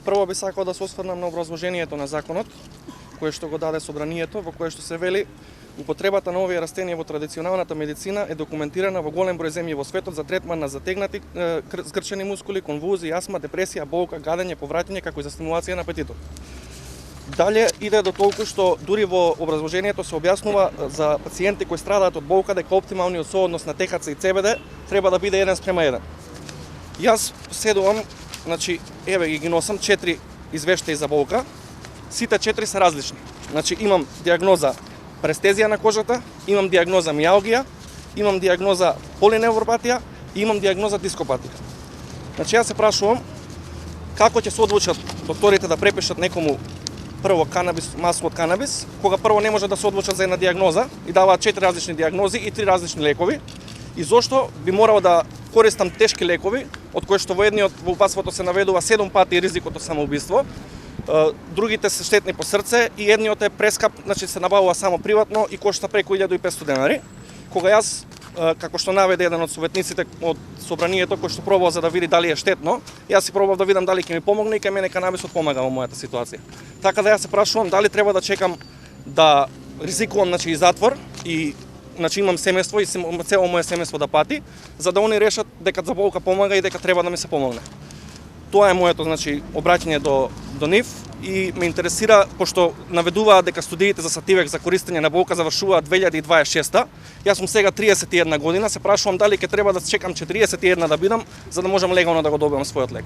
Прво би сакал да се осврнам на образложението на законот, кое што го даде собранието, во кое што се вели: употребата на овие растенија во традиционалната медицина е документирана во голем број земји во светот за третман на затегнати згрчени мускули, конвулзии, астма, депресија, болка, гадење, повраќање, како и за стимулација на апетитот. Дале иде до толку што дури во образложението се објаснува за пациенти кои страдаат од болка дека оптималниот сооднос на ТХЦ и ЦБД треба да биде 1:1. Јас седувам, значи, еве ги носам 4 извештаи за болка. Сите 4 се различни. Значи, имам диагноза престезија на кожата, имам диагноза мијалгија, имам диагноза полиневропатија и имам диагноза дископатија. Значи, јас се прашувам како ќе се одлучат докторите да препишат некому прво канабис, масло од канабис, кога прво не може да се одлучат за една диагноза и даваат 4 различни диагнози и 3 различни лекови, и зошто би морал да користам тешки лекови, од кои што во едниот во упатството се наведува 7 пати ризикот од самоубиство, другите се штетни по срце и едниот е прескап, значи се набавува само приватно и кошта преку 1500 денари. Кога јас, како што наведе еден од советниците од собранието кој што пробува за да види дали е штетно, јас си пробав да видам дали ќе ми помогне и кај мене канабисот помага во мојата ситуација. Така да јас се прашувам дали треба да чекам да ризикувам, значи, и затвор и значи имам семејство и цело моје семејство да пати, за да они решат дека за болка помага и дека треба да ми се помогне. Тоа е моето, значи, обраќање до нив и ме интересира, пошто наведуваат дека студиите за сативек за користење на болка завршуваат 2026. Јас сум сега 31 година, се прашувам дали ќе треба да чекам 41 да бидам, за да можам легално да го добиам својот лек.